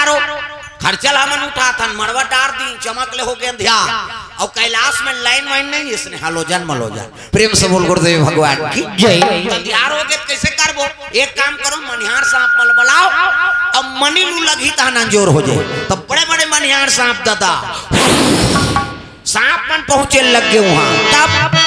कारो खर्चल हमन उठा था मड़वा डार दी चमक ले हो गए अंधियार और कैलाश में लाइन वाइन नहीं इसने हलोजन मलोजन प्रेम से बोल गुरुदेव भगवान की जय। अंधियार हो गए कैसे करबो एक काम करो मनिहार सांप मल बुलाओ अब मनी लू लगी ता नंजोर हो जाए तब बड़े बड़े मनिहार सांप दादा सांप मन पहुंचे लग गए वहां तब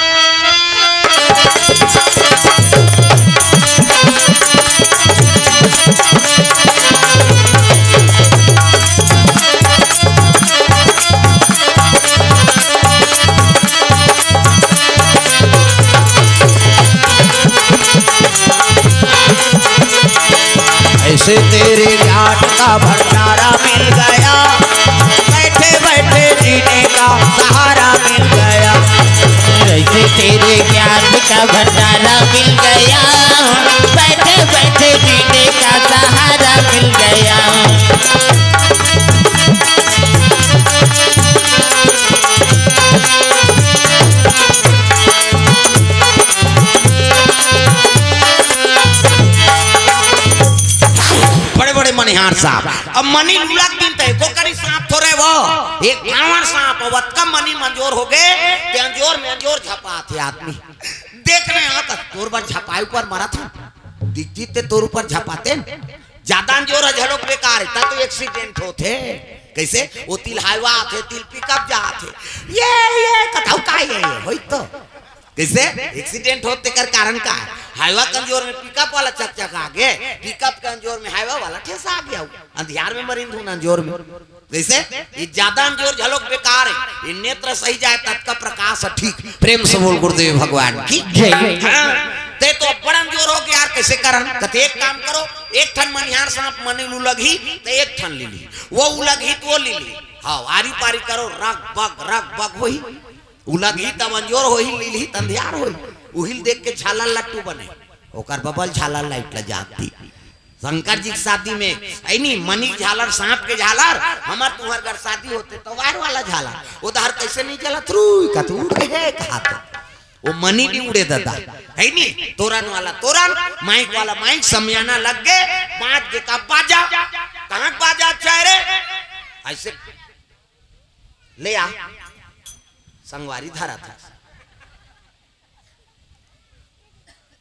ऐसे तेरे ज्ञान का भंडारा मिल गया बैठे बैठे जीने का सहारा मिल गया। ऐसे तेरे ज्ञान का भंडारा मिल गया बैठे बैठे जीने का सहारा मिल गया। मनिहार सांप अब मनी लुलक दिन ते कोकरी सांप थोड़े वो एक भावर सांप वत का मनी मंजूर हो गए ते अंजोर में अंजोर झपा थे आदमी देखने आता तोर पर झपाई पर मरा था दिखती ते तोर ऊपर झपाते ज्यादा अंजोर झलोक बेकार है तो एक्सीडेंट होते कैसे वो तिल हाईवा थे तिल पिकअप जा थे ये कथाऊ का ये होई तो कैसे एक्सीडेंट होते कर कारण का हाईवा कंजोर में पिकअप वाला चक आगे पिकअप कंजोर में हाईवा वाला ठेसा आ गया अंधियार में मरिंद हूं अंजोर में कैसे ये ज्यादा अंजोर झलोक बेकार है ये नेत्र सही जाए तब का प्रकाश ठीक प्रेम से बोल गुरुदेव भगवान की जय। ते तो बड़ा अंजोर हो गया यार कैसे करन कते एक काम करो एक ठन मनिहार सांप मनी लुलगी तो एक ठन ले ली वो उलगी तो ले ली हां आरी पारी करो रग बग होई उलगी तब अंजोर होई लीली तंधियार होई उहिल देख के झालर लट्टू बने ओकर बबल झालर लाइट ल जाती शंकर जी की शादी में ऐनी मनी झालर सांप के झालर हमार तुम्हार घर शादी होते तो वार वाला झालर उधर कैसे नहीं चला थ्रू का तू उड़े है खाते वो मनी भी उड़े दादा है नी तोरन वाला तोरन माइक वाला माइक समयाना लग गए बाज के का बाजा कहां बाजा चेहरे ऐसे ले आ संगवारी धारा था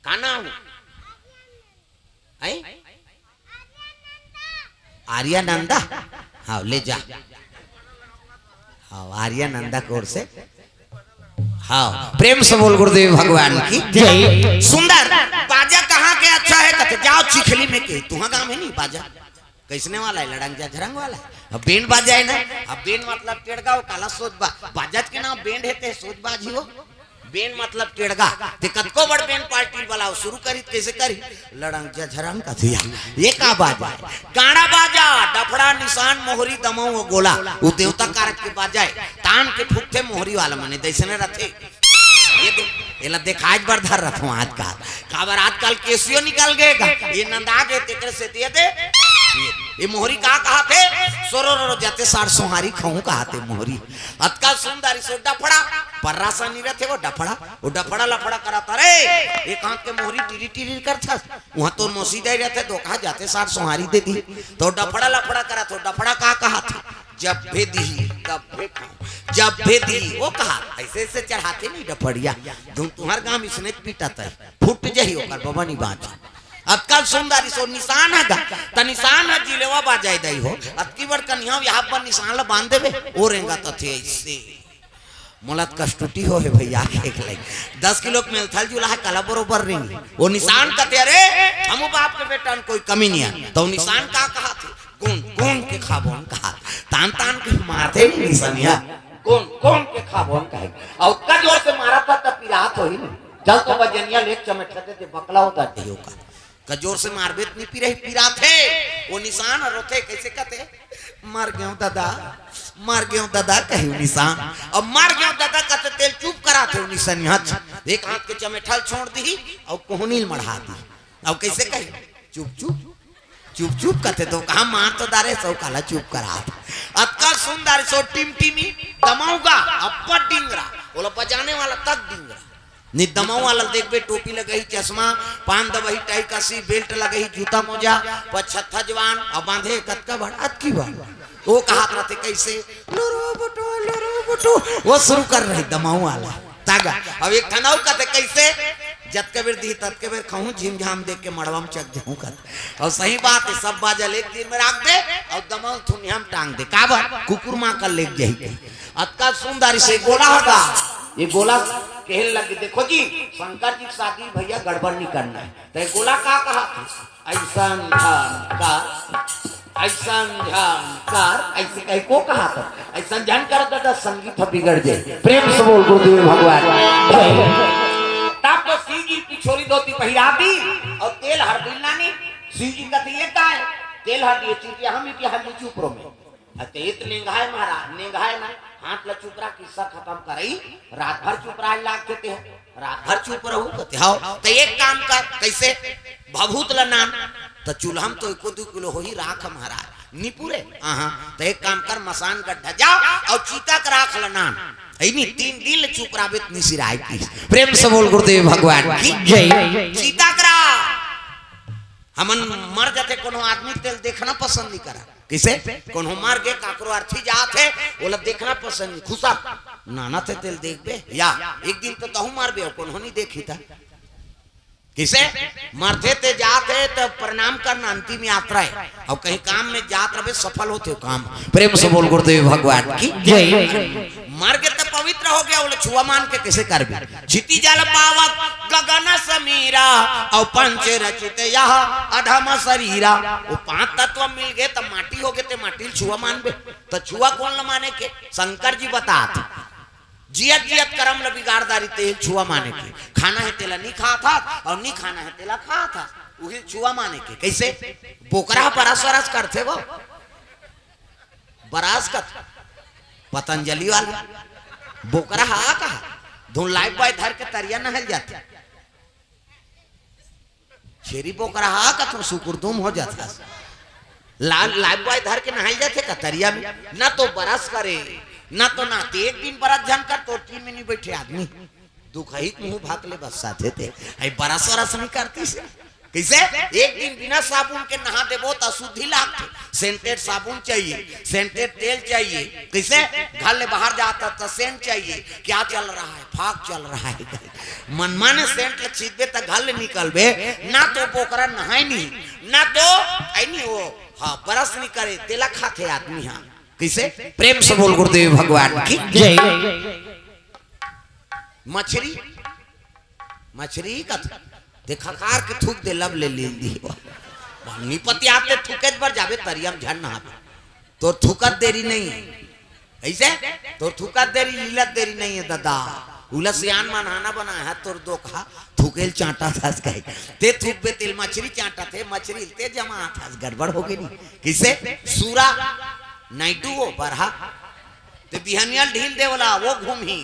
का नाम है आर्यानंदा हाँ ले जा हाँ आर्यानंदा कोर से हाँ प्रेम से बोल गुरुदेव भगवान की जय। सुंदर बाजा कहाँ के अच्छा है कहते जाओ चिखली में के तुम्हारा गांव है नहीं बाजा कैसने वाला है लड़ंग जा झरंग वाला अब बेंड बाजा है ना अब बेंड मतलब टेड़गा काला सोच बाजत के नाम बेंड है सोच बाजी हो बेन मतलब टेड़गा ते कतको बड़ बेन पार्टी वाला शुरू करी कैसे करी लड़ंग जा झरंग का थिया ये का बाजा है गाड़ा बाजा डफड़ा निशान मोहरी दमऊ गोला वो देवता कारक के बाजा है तान के फुकते मोहरी वाला मने दैसने रथे ये एला देखाज बर धर रथो आजकल काबर आजकल केसियो निकल गए ये नंदा के तेकर से दे ये मोहरी का कहा थे सोरो जाते सार सोहारी खाऊं कहा थे मोहरी अतका सुंदरी सो डफड़ा पर्रासा नहीं रहते वो डफड़ा लफड़ा कराता रे एक आंख के मोहरी टीरी टीरी करता वहां तो मोसी दे रहते दो कहा जाते सार सोहारी दे दी तो डफड़ा लफड़ा करा तो डफड़ा का कहा था जब भेदी तब जब भेदी वो कहा ऐसे ऐसे चढ़ाते नहीं डफड़िया तुम्हारे गांव इसने पीटाता है फुट जाही ओकर बाबा नहीं बात अतकल सुंदरी सो निशान है त निशान है जिलेवा बाजाय दई हो अतकी बड़ कन्या यहां पर निशान ल बांध देबे ओरेंगा त थे ऐसे मोलत कष्टुटी हो है भैया एक लाइक 10 किलो के मेल थल जुला है कला बरोबर रिंग वो निशान कहते रे हम बाप के बेटा कोई कमी नहीं है तो निशान का कहा थे कौन के खाबोन कहा तान के मारते नहीं निशानिया कौन के खाबोन कहे और का जोर से मारा था त पिरात होई नहीं जल तो बजनिया लेक चमटते थे बकला होता थे का कजोर से मारबेत नहीं पीरा थे वो निशान और रोते कैसे कहते मर गयो दादा कही निशान अब मर गयो दादा कहते तेल चुप करा थे निशान एक हाथ के चमेठल छोड़ दी और कोहनील मढ़ा दी अब कैसे कही चुप कहते तो कहा मार तो दारे सौ काला चुप करा अतका सुंदर सो टिमटिमी दमाऊगा अपर डिंगरा बोला बजाने वाला तक डिंगरा निदमो वाला देख बे टोपी लगे चश्मा पान दबही टाई कसी बेल्ट लगे जूता मोजा पछत्था जवान और बांधे कतका बड़ात की बात वो कहा रहते कैसे लुरु बुटू वो शुरू कर रही दमाऊ वाला तागा अब एक खनाऊ कहते कैसे जत के बेर दी तत के बेर खाऊं झिम झाम देख के मड़वा में चक जाऊं कहते और सही बात है सब बाजल एक दिन में रख दे और दमाऊ थुनिया में टांग दे का बात कुकुर मां का लेक जाई अतका सुंदर से गोला होगा ये गोला कहने लगे देखो जी शंकर जी की शादी भैया गड़बड़ नहीं करना है तो ये गोला का कहा ऐसा ऐसे कहीं को कहा था ऐसा जान कर दादा संगीत बिगड़ जाए प्रेम से बोल गुरुदेव भगवान तब तो शिव जी की छोरी धोती पहिराती और तेल हरदिल नानी शिव जी का तिले का है तेल हरदी चीज हम की हल्दी चुपरो में अतेत निंगाए महाराज निंगाए ना हाथ ला चुप रहा किस्सा खत्म करई रात भर चुप रहा लाग देते हैं रात भर चुप रहू कहते हां तो एक काम कर कैसे भभूत ला नाम तो चूल्हा में तो 1-2 किलो हो ही राख महाराज निपुरे हां तो एक काम कर मसान गड्ढा जाओ और चीता का राख ला नाम ऐनी 3 दिन चुप रहा बेत निसिराई की प्रेम से बोल गुरुदेव भगवान की जय चीता करा हमन मर जाते कोनो आदमी तेल देखना पसंद नहीं करा किसे कोनो मर के काकरो अर्थी जात है बोला देखना पसंद नहीं खुशा नाना थे तेल देख बे या एक दिन तो तहु मार बे कोनो नहीं देखी था किसे मरते ते जाते तो प्रणाम करना अंतिम यात्रा है और कहीं काम में जात रहे सफल होते हो काम प्रेम से बोल गुरुदेव भगवान की जय मर के तो पवित्र हो गया बोले छुआ मान के कैसे कर भी छिति जल पावक गगन समीरा और पंच रचित यह अधम शरीरा वो 5 तत्व मिल गए तो माटी हो गए तो माटी छुआ मान बे तो छुआ कौन न माने के शंकर जी बतात जियत जियत कर्म ल बिगाड़दारी तेल छुआ माने के खाना है तेला नहीं खा था और नहीं खाना है तेला खा था वही छुआ माने के कैसे बोकरा बरास वरास करते वो बरास का पतंजलि वाला बोकरा हा कहा धुन लाइफ बॉय धर के तरिया नहल जाते शेरी बोकरा हा का तुम सुकुरदुम हो जाता लाइफ बॉय धर के नहल जाते का तरिया में ना तो बरास करे ना तो ना तो एक दिन बरात जन कर तो 3 में नहीं बैठे आदमी दुख ही मुंह भाग ले बस साथे थे आई बरस वरस नहीं करती से कैसे एक दिन बिना साबुन के नहा देबो तो अशुद्धि लागते सेंटेड साबुन चाहिए सेंटेड तेल चाहिए कैसे घर ले बाहर जाता तो सेंट चाहिए क्या चल रहा है फाक चल रहा है मनमाने सेंट ले छीदबे तो घर ले निकलबे ना तो बोकरा नहाए नहीं ना तो आई नहीं वो हाँ बरस नहीं करे तेला खाते आदमी हाँ कैसे प्रेम से बोल गुरुदेव भगवान की जय मछली मछली का देखा कार के थूक दे लब ले ली निपति आते थूके पर जावे तरियम झन नहा तो थूकत देरी नहीं है ऐसे तो थूकत देरी लीलत देरी नहीं है दादा उलसियान मनहाना बनाया है तोर दो कहा थूकेल चाटा था ते थूक बे तिल मछली चाटा थे मछली ते जमा था गड़बड़ हो गई नहीं किसे सूरा नाइटू वो बरहा ते बिहनियल ढील दे वाला वो घूमी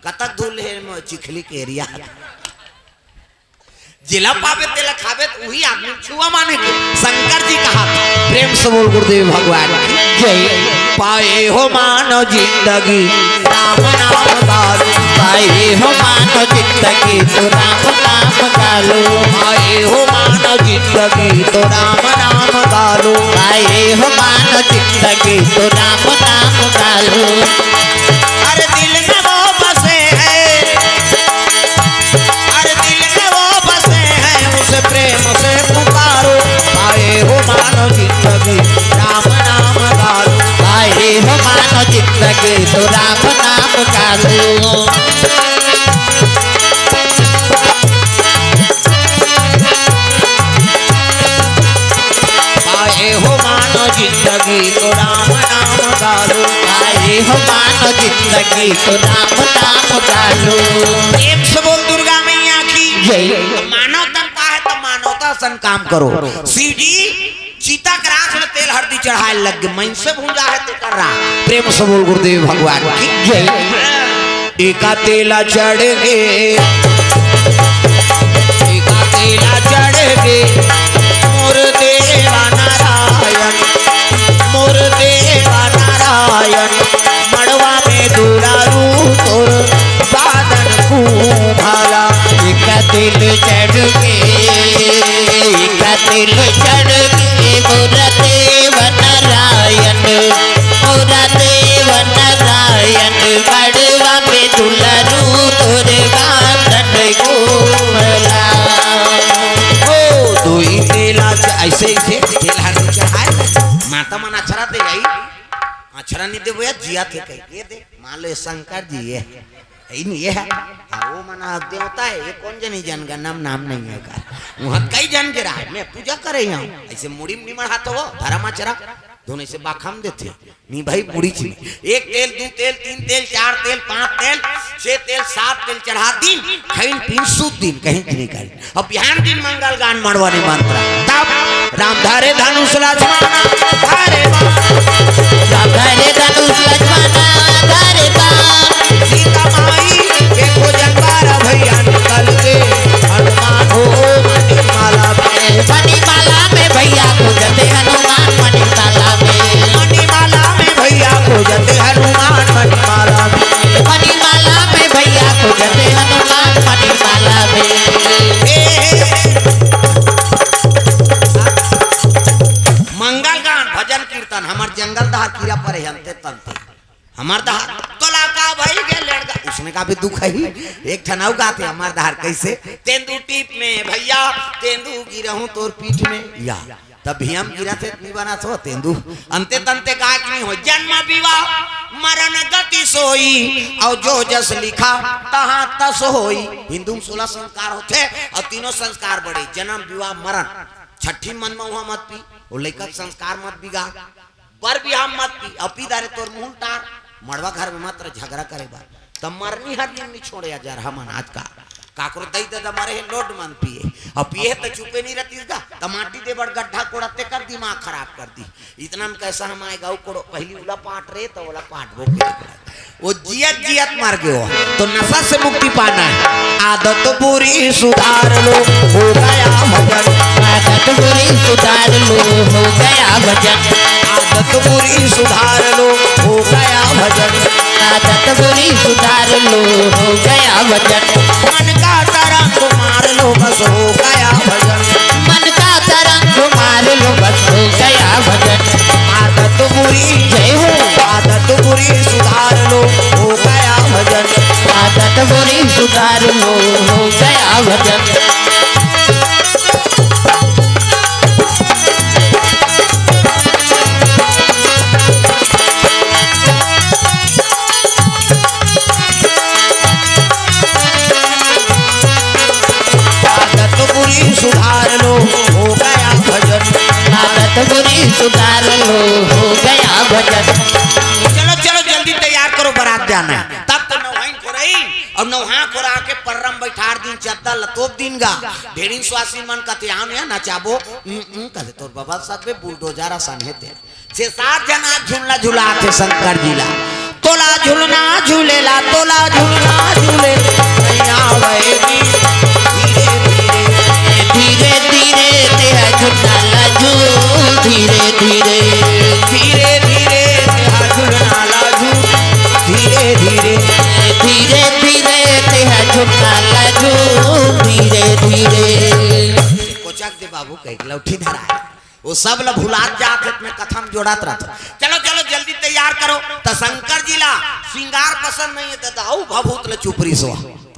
कतक धूल है चिखली के एरिया जिला पावे तेला खावे वही आदमी छुआ माने के शंकर जी कहा प्रेम से बोल गुरुदेव भगवान की जय पाए हो मानो जिंदगी राम नाम गालो पाए हो मानो जिंदगी तो राम नाम गालो पाए हो मानो जिंदगी तो राम नाम गालो पाए हो मानो जिंदगी तो राम नाम गालो अरे दिल में वो बसे है अरे दिल में वो बसे है उसे प्रेम से पुकारो पाए हो मानो जिंदगी राम नाम गालो पाए हो मानो जिंदगी तो राम नाम गालो पाए हो मानो जिंदगी तो राम नाम गालो पाए हो मानो जिंदगी तो राम नाम गालो प्रेम से बोल दुर्गा मैया की जय मानवता का है तो मानवता सन काम करो शिव जी चीता के राख में तेल हल्दी चढ़ाए लग गए मन से भूजा है ते कर रहा प्रेम से बोल गुरुदेव भगवान की जय एका तेला चढ़ गए एका तेला चढ़ गए मोर देवा नारायण मोर देवा नारायण मड़वा में दूरा रू तोर बादन को भाला लड़के मोरा देव नारायण मोरा देव नारायण बड़वा में दुलरू तोरे गांधन कोमला ओ दुई तेला ऐसे ही तेला नहीं चढ़ाए माता मन अक्षरा दे गई अक्षरा नहीं दे भैया जिया थे कहीं ये दे मान लो ये शंकर जी ये ये है वो मना देवता है ये कौन जनी जन का नाम नहीं है का वहाँ कई जन के रहा है मैं पूजा करे यहाँ ऐसे मुड़ी निमड़ हाथ हो धर्म अक्षरा दोनों से बाखाम देते नहीं भाई मुड़ी ची एक तेल दो तेल तीन तेल चार तेल पांच तेल छह तेल सात तेल चढ़ा दिन खाइन पीन सूत दिन कहीं नहीं करी अब बिहान दिन मंगल गान मड़वाने मंत्र तब राम धारे धनुष लक्ष्मण धारे राम धारे धनुष लक्ष्मण धारे सीता माई के भोजन बारा भैया निकल के हनुमान हो मणिमाला में भैया खोजते हनुमान मणिमाला में भैया खोजते हनुमान मणिमाला में भैया खोजते हनुमान मणिमाला मंगल गान भजन कीर्तन हमार जंगल दहार कीड़ा पर हंते तंते हमार दहार तोला का भाई के लड़का उसने का भी दुख है एक ठनाऊ गाते हमार दहार कैसे तेंदू टीप में भैया तेंदू गिरहूं तोर पीठ में या तब भी हम गिरा थे नहीं बना तो तेंदू अंते तंते का नहीं हो जन्म विवाह मरण गति सोई और जो जस लिखा तहां तस होई हिंदू 16 संस्कार होते और तीनों संस्कार बड़े जन्म विवाह मरण छठी मन में हुआ मत पी वो लेकर संस्कार मत बिगाड़ पर भी हम मत पी अपी दारे तोर मुंह टार मड़वा घर में मात्र झगड़ा करे बार तब मरनी हर दिन नहीं छोड़े जा रहा मन आज का काकरो दई दे मरे लोड मन पिए अब पिए तो चुपे नहीं रहती का टमाटी दे बड़ गड्ढा कोड़ते कर दिमाग खराब कर दी इतना में कैसा हम आए गाँव कोड़ो पहली उला पाट रहे तो वाला पाट वो जियत जियत मार गए तो नशा से मुक्ति पाना है आदत बुरी सुधार लो हो गया भजन आदत बुरी सुधार लो हो गया भजन आदत बुरी सुधार लो हो गया भजन आदत बुरी सुधार लो हो गया भजन मन का तरंग मार लो बस हो गया भजन मन का तरंग मार लो बस हो गया भजन आदत बुरी जय हो आदत बुरी सुधार लो हो गया भजन आदत बुरी सुधार लो हो गया भजन सुधार लो हो गया भजन आदत बुरी सुधार लो हो गया भजन चलो चलो जल्दी तैयार करो बारात जाना है तब तो नौहाइन को रही और नौहा को रहा के पर्रम बैठार दिन चद्दा लतोप दिन गा ढेरिन स्वासी मन कते आम या नचाबो कहे तोर बाबा सबे बुलडोजर आसान हेते 6-7 जना झूलना झूला थे शंकर जिला तोला झूलना झूलेला तोला झूलना झूले नैया वैदी धीरे धीरे तेरा झुलना लाजू धीरे धीरे धीरे धीरे तेरा झूलना लाजू धीरे धीरे धीरे धीरे तेरा झुलना लाजू धीरे धीरे कोचक दे बाबू कह लौठी धरा है वो सब ल भुलात जात में कथम जोड़ात रहता चलो चलो जल्दी तैयार करो तो शंकर जिला श्रृंगार पसंद नहीं है तो दाऊ भभूत ल चुपरी सो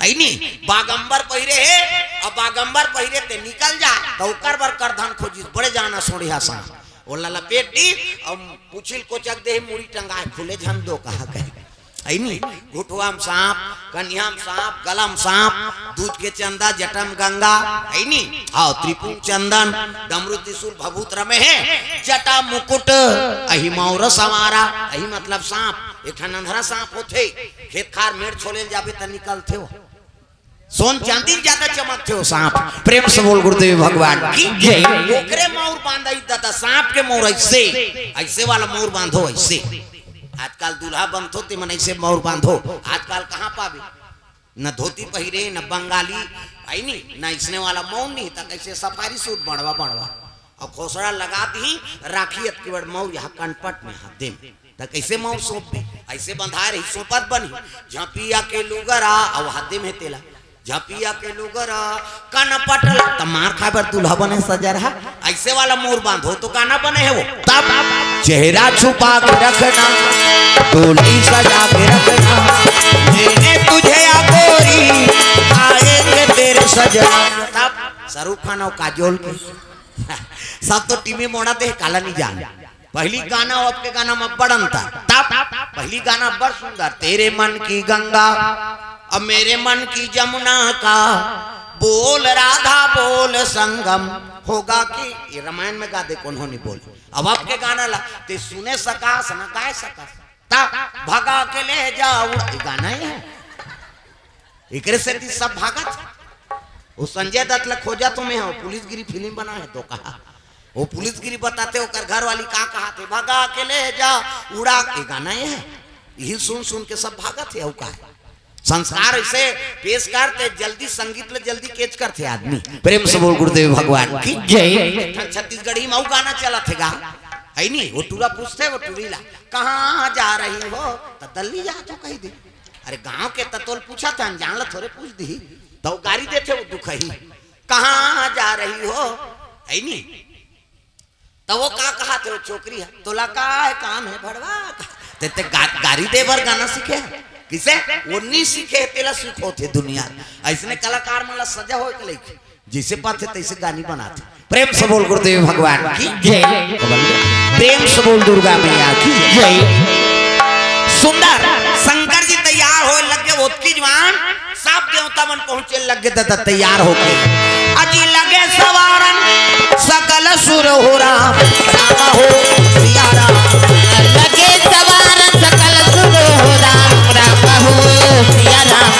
ऐनी बागंबर पहिरे है और बागंबर पहिरे ते निकल जा तो उकर बर कर धन खोजी बड़े जाना सोड़िया सा ओला लपेट दी और पुछिल कोचक दे मुड़ी टंगाए खुले झम दो कहा कहे ऐनी घुटुआम सांप कन्याम सांप गलम सांप दूध के चंदा जटम गंगा ऐनी आओ त्रिपुर चंदन डमरू त्रिशूल भभूत रमे है जटा मुकुट अहि मौर समारा अहि मतलब सांप एक नंधरा सांप होते खेत खार मेड़ छोले जाबे त निकलते हो सोन चांदी ज्यादा चमकते हो सांप प्रेम से बोल गुरुदेव भगवान की जय ओकरे मौर बांधाई दादा सांप के मौर ऐसे ऐसे वाला मौर बांधो ऐसे आजकल दूल्हा बनतो ते मन ऐसे मौर बांधो आजकल कहाँ पावे न धोती पहिरे न बंगाली आई नहीं न इसने वाला मौन नहीं था कैसे सफारी सूट बढ़वा बढ़वा और खोसड़ा लगा दी राखी के बड़ मौर यहाँ कनपट में हाथ दे तो कैसे मौर सौंप दे ऐसे बंधा रही सोपत बनी झापिया के लुगरा और हाथ में तेला झपिया के लुगरा काना पटल तमार खाबर दूल्हा बने सजा रहा ऐसे वाला मोर बांधो तो गाना बने है वो तब चेहरा छुपा के रखना डोली सजा के रखना मैंने तुझे गोरी आएंगे तेरे सजना तब शाहरुख खान और काजोल के सब तो टीवी मोड़ा दे काला नहीं जान पहली गाना और अब के गाना में बड़ अंतर तब पहली गाना बड़ सुंदर तेरे मन की गंगा अब मेरे मन की जमुना का बोल राधा बोल संगम होगा कि ये रामायण में गा दे कौन नहीं बोल अब आपके गाना ला ते सुने सकास न गाय सकास ता भगा के ले जाओ ये गाना ही है एकरे से सब भागत वो संजय दत्त ला खोजा तुम्हें हो पुलिसगिरी फिल्म बना है तो कहा वो पुलिसगिरी बताते हो कर घर वाली का कहा थे भगा के ले जा उड़ा ये गाना ही है यही सुन सुन के सब भागत है का संस्कार ऐसे पेश करते जल्दी संगीत ले जल्दी केच करते आदमी प्रेम से बोल गुरुदेव भगवान की जय छत्तीसगढ़ी में गाना चला थे गा है नहीं वो टूरा पूछते वो टूरीला कहाँ जा रही हो तो दल्ली जा तो कही दे अरे गांव के ततोल पूछा था जान ला थोड़े पूछ दी तो गाड़ी देते वो दुख ही कहाँ जा रही हो है नहीं तो वो कहा थे वो छोकरी है तोला का काम है भड़वा ते गाड़ी दे बर गाना सीखे किसे वो नहीं सीखे तेला सीखो थे दुनिया ऐसने कलाकार मला सजा हो के लेके जैसे पाते तैसे गानी बनाते प्रेम से बोल गुरुदेव भगवान की जय प्रेम से बोल दुर्गा मैया की जय सुंदर शंकर जी तैयार हो लगे ओतकी जवान सब देवता मन पहुंचे लगे दादा तैयार होके अजी लगे सवारन सकल सुर हो राम राम हो सिया राम लगे सवारन सकल सुर हो राम राम हो सिया राम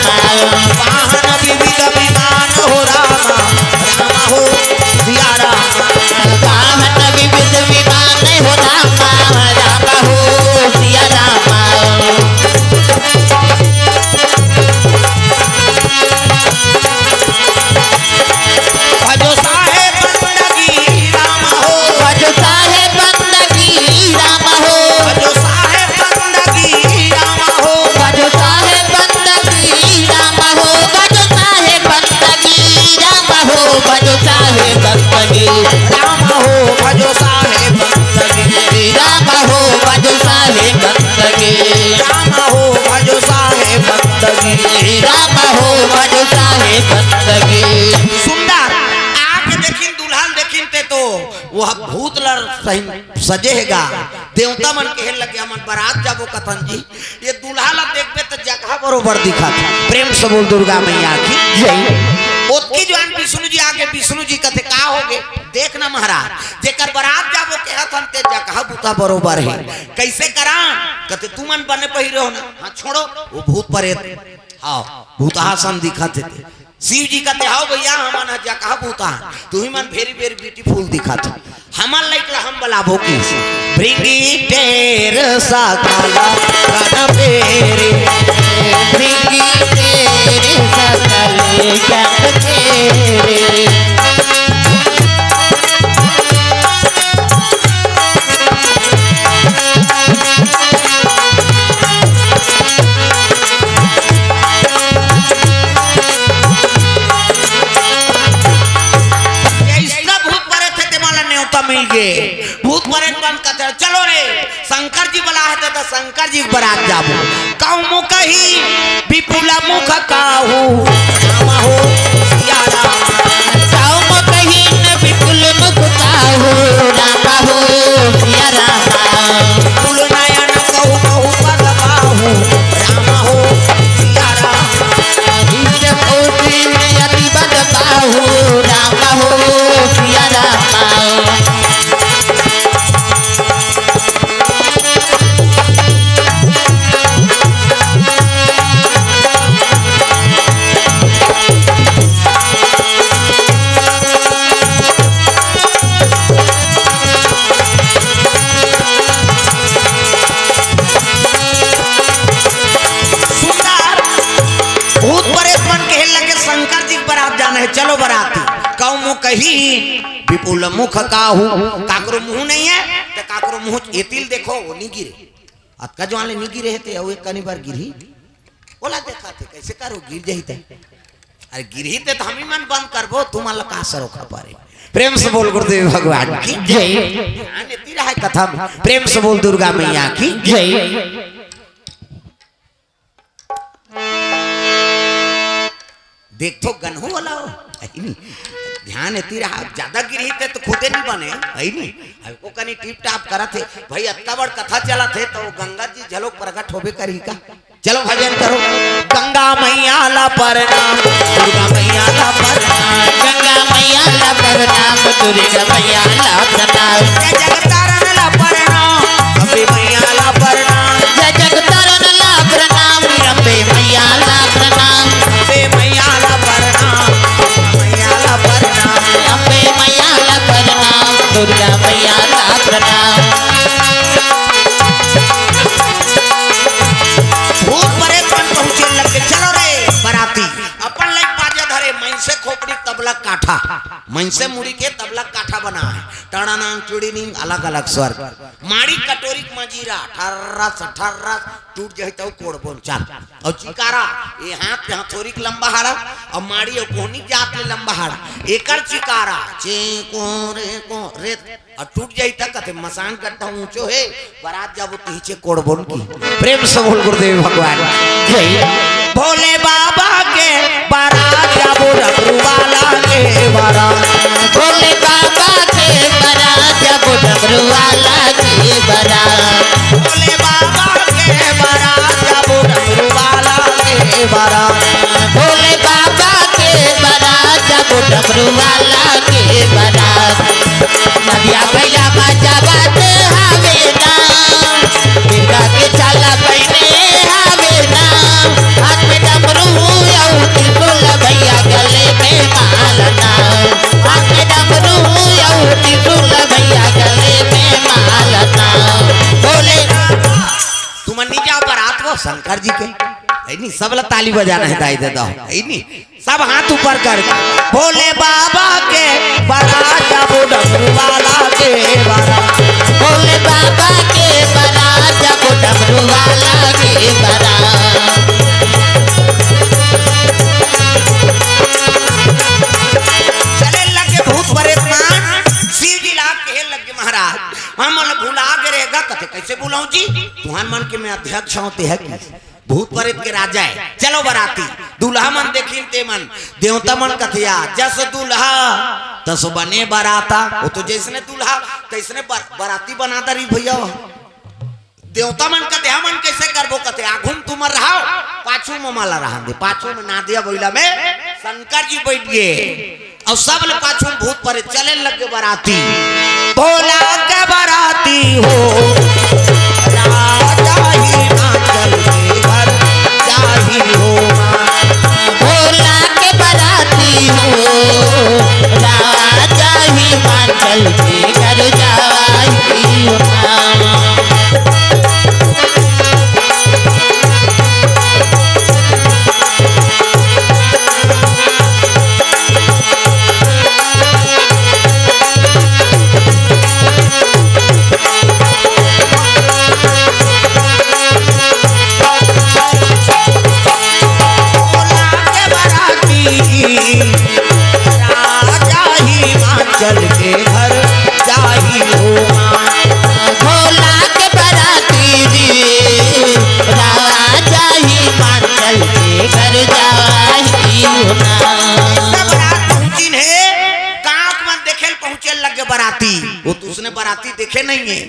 वाहन विविध विमान हो राम राम हो सिया राम वाहन विविध विमान हो राम राम हो सिया राम भजो साहेब बंदगी राम हो भजो साहेब बंदगी राम हो भजो साहेब बंदगी राम हो भजो साहेब बंदगी राम हो भजो साहेब बंदगी राम हो भजो साहेब बंदगी राम हो भजो साहेब बंदगी राम हो भजो साहेब बंदगी राम हो भजो साहेब बंदगी राम हो भजो साहेब बंदगी सुंदर आके देखिन दुल्हन देखिन ते तो वह भूत लर सजे हैगा देवता मन के लगे मन बारात जाबो कथन जी ये दुल्हा ला देखबे तो जगह बरोबर दिखत प्रेम से बोल दुर्गा मैया की जय ओतकी जवान विष्णु जी आगे विष्णु जी कथे का होगे देखना महाराज जेकर बारात जाबो के हथन ते जगह बुता बरोबर है कैसे करा कथे तू मन बने पहिरे हो ना हां छोड़ो वो भूत प्रेत हां भूतासन दिखत थे शिव जी कहते आओ भैया हमारा जगह भूता तू ही मन वेरी वेरी ब्यूटीफुल दिखत हमार लाइक हम बलाबो की ब्रिंगी टेर साकाला कन पेरे ब्रिंगी तेरे सकल ज्ञान तेरे मिल गए भूत प्रेत बन कर चलो रे शंकर जी बुला है तो शंकर जी बारात जाबो काऊ मुख ही विपुल मुख काहू राम हो सिया राम काऊ मुख ही विपुल मुख काहू राम हो सिया राम फूल नयन कहू कहू पद बाहू राम हो सिया राम हीर मोती में अति बद बाहू राम हो सिया राम चलो बराती कहू मुँह कही विपुल मुख काहू काकरो मुंह नहीं है तो काकरो मुंह एतिल देखो वो नहीं गिरे अतका जो आले नहीं गिरे थे वो एक कनी बार गिरी बोला देखा थे कैसे करो गिर जाते अरे गिरही ते हम ही मन बंद करबो तुम अल्लाह का असर होखा पारे प्रेम से बोल गुरुदेव भगवान की जय ध्यान देती रहा कथा में प्रेम से बोल दुर्गा मैया की जय देख तो गनहू वाला हो नहीं ध्यान एती रहा ज्यादा गिरही थे तो खुदे नहीं बने है नहीं हमको कनी टिप टाप करा थे भाई अत्ता बड़ कथा चला थे तो गंगा जी झलक प्रकट होबे करी का चलो भजन करो गंगा मैया ला प्रणाम दुर्गा मैया ला प्रणाम गंगा मैया ला प्रणाम दुर्गा मैया ला प्रणाम जय जगतारण ला प्रणाम अम्बे मैया ला प्रणाम जय जगतारण ला प्रणाम अम्बे मैया ला प्रणाम अम्बे मैया ला प्रणाम मैया ला प्रणाम अम्बे मैया ला प्रणाम दुर्गा मैया ला प्रणाम भूत परे कौन पहुंचे लगे चलो रे बराती अपन लाइक बाजा धरे मैंसे खोपड़ी तबला काठा मैंसे मुड़ी के तबला काठा बना है टणाना चुड़ीनी अलग अलग स्वर माड़ी कटोरी मजीरा ठर्रा टूट जाए तो कोड़ बोल चल और चिकारा ये हाथ पे हथौड़ी के लंबा हाड़ा और माड़ी और कोहनी जात ले लंबा हाड़ा एकर चिकारा चे को रे और टूट जाई तक कथे मसान गड्ढा ऊंचो है बारात जब पीछे कोड़ बोल की प्रेम से बोल गुरुदेव भगवान जय भोले बाबा के बारात जाबो डमरू वाला के बारात भोले बाबा के बारात जब डमरू वाला के बारात भोले बाबा के बारात जाबो डमरू वाला के बारात भोले बाबा के बारात जब डमरू वाला के बारात नदिया भैया बाजा बाजे हावे ना बिरगा के चाला पहने हावे ना हाथ में डमरू और त्रिशूल भैया गले में मालना हाथ में डमरू और त्रिशूल भैया गले में मालना भोले तुम नहीं जाओ बारात वो शंकर जी के है नहीं सब लोग ताली बजाना है दाई देता है नहीं सब हाथ ऊपर कर भोले बाबा के बारात जाबो डमरू वाला के बारात भोले बाबा के बारात जब डमरू वाला के बारात चले लगे भूत परेशान शिव जी लाग के लगे महाराज हम मन भुला के रहेगा कथे कैसे बुलाऊं जी तुम्हार मन के मैं अध्यक्ष होते है कि भूत प्रेत के राजा है चलो बराती दूल्हा मन देखिन ते मन देवता मन कथिया जस दूल्हा तस बने बराता वो तो जैसने दूल्हा तैसने बराती बना दरी भैया देवता मन कथे मन कैसे करबो कथे आघुम तुमर रहा पाछू में माला रहा दे पाछू में ना दिया बोला में शंकर जी बैठ गए और सब लोग पाछू में भूत प्रेत चले लगे बराती भोला के बराती हो राजा ही आंचल के घर जाही हो भोला के बराती हो राजा हिमाचल के घर जाही हो चल के घर जाही हो भोला के बराती जी राजा हिमाचल के घर जाही हो पहुंचे लगे बराती वो तो उसने बराती देखे नहीं है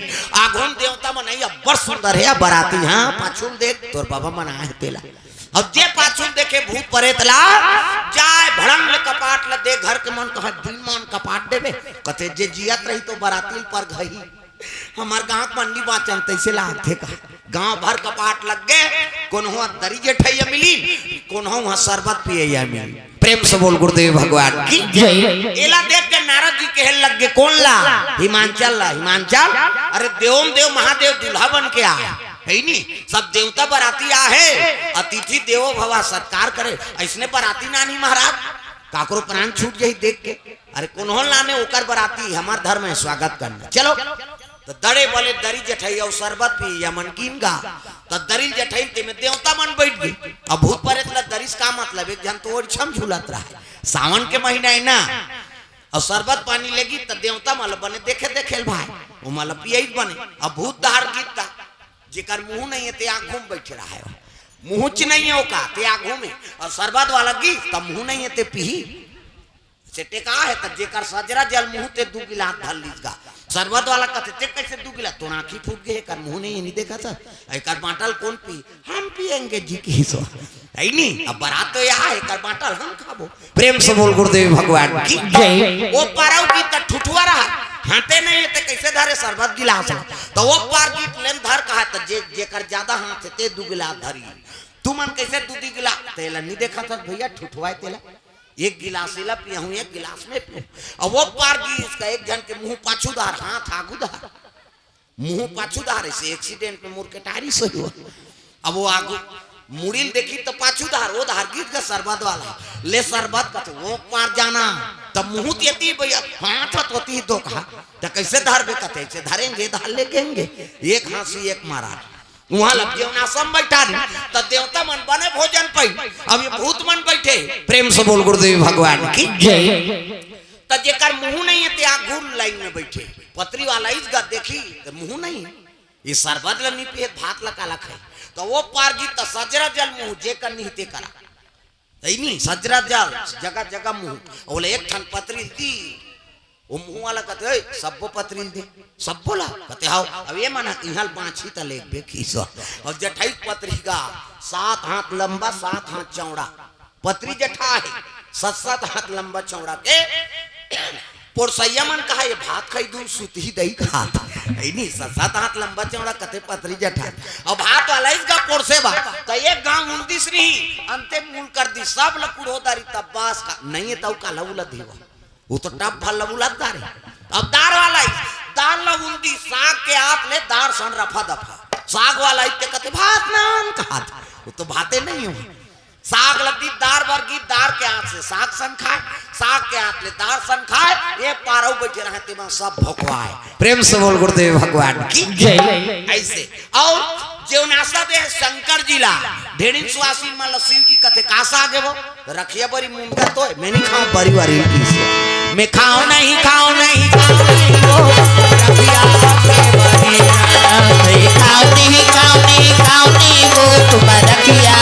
आगोन देवता मन नहीं अब्बर सुंदर है बराती हाँ पाछू देख तोर बाबा मन आए तेला अब जे पाछू देखे भूत प्रेत ला जाए भड़ंग ले कपाट ल दे घर के मन कह दिन मन कपाट देबे कते जे जियत रही तो बराती पर गई हमार गांव मंडी बाचन तैसे ला थे का गांव भर कपाट लग गए कोनहो दरी जे ठैया मिली कोनहो वहां शरबत पिए या मिली प्रेम से बोल गुरुदेव भगवान की जय एला देख के नारद जी कहने लग गए कौन ला हिमांचल ला हिमांचल अरे देवम देव महादेव दुल्हा बन के आया है नहीं सब देवता बराती आ है अतिथि देवो भवा सत्कार करे ऐसने बराती नानी महाराज काकरो प्राण छूट जाई देख के अरे कौन लाने ओकर बराती हमार धर्म है स्वागत करना चलो तो दड़े बोले दरी जठैया शरबत पी या मनकीन गा तो दरिल जठैन ते में देवता मन बैठ गई। अब भूत प्रेत ला दरिस का मतलब एक जन तो और छम झूलत रहा है। सावन के महीना है ना और शरबत पानी लेगी तो देवता माल बने देखे देखे भाई वो माल पियई बने। अब भूत दहाड़ गीत जेकर मुंह नहीं है ते आंखों में बैठ रहा है, मुंह च नहीं है का ते आंखों में, और शरबत वाला गीत तब मुंह नहीं है ते पी से टेका है तब जेकर सजरा जल मुंह ते 2 गिलास धर लीजगा। शरबत वाला कहते ते कैसे 2 गिलास तो आंखी फूट गए कर मुंह नहीं देखा था एकर बाटल कौन पी हम पिएंगे जी की सो है नहीं। अब बारात तो यहाँ है कर बाटल हम खाबो। प्रेम से बोल गुरुदेव भगवान की जय। वो पाराव की त ठुठुआ रहा हाथे नहीं है ते कैसे धरे शरबत गिलास तो वो पार की लेन धर कहा त जेकर ज्यादा हाथ ते 2 गिलास धरी तू मन कैसे 2 गिलास तेला नहीं देखा था भैया ठुठुआ तेला 1 गिलास ला पिया हूँ 1 गिलास में पियो। और वो पार की इसका एक जन के मुंह पाछूदार हाथ आगूदार मुंह पाछूदार ऐसे एक्सीडेंट में मुड़ के टारी सही हुआ। अब वो आगू मुड़िल देखी तो पाछूदार वो धार गीत का शरबत वाला ले शरबत का वो पार जाना तब मुंह तेती भैया हाथ होती दो कहा तो कैसे धार बे कहते ऐसे धरेंगे धार लेंगे एक हाथी एक मारा वहां लग जेवना सब बैठा तो देवता मन बने भोजन पाई। अब ये भूत मन बैठे। प्रेम से बोल गुरुदेव भगवान की जय। तो जेकर मुंह नहीं है ते आगुल लाइन में बैठे पत्री वाला इसका देखी तो मुंह नहीं ये शरबत ला नहीं पिए भात ला काला खाए तो वो पार जी तो सजरा जल मुंह जेकर नहीं ते करा नहीं सजरा जल जगह जगह मुंह बोले एक ठन पत्री दी वो मुंह वाला कहते सबो पत्री दे सब बोला कहते हाउ अब ये माना इहल 5 ही तले बेखीसो और जठाई पत्री का 7 हाथ लंबा 7 हाथ चौड़ा पत्री जठा है 7 हाथ लंबा चौड़ा के पोरसैया मन कहा ये भात खाई दूं सुत ही दही खात नहीं 7 हाथ लंबा चौड़ा कते पत्री जठा और भात वाला इसका पोरसे बा तो एक गांव 29 रही अंते मूल कर दी सब लकुड़ोदारी तब बास का नहीं है तो काला उला देवा वो तो टप भल उलदार है। अब दार वाला दार लगुंदी साग के हाथ ले दार सन रफा दफा साग वाला इतने कहते भात नान कहा वो तो भाते नहीं हो साग लगी दार वर्गी दार के हाथ से साग सन खाए साग के हाथ ले दार सन खाए ये पारव बैठे रहते में सब भोकवाए। प्रेम से बोल गुरुदेव भगवान की जय। ऐसे और जो नासा दे शंकर जिला ढेरी सुहासी माला शिव जी कहते कासा आगे वो रखिए बड़ी मुंडा तो मैं नहीं खाऊं बड़ी वारी मैं खाऊं नहीं खाऊं नहीं वो रखिया खाऊं नहीं वो तुम्हारा रखिया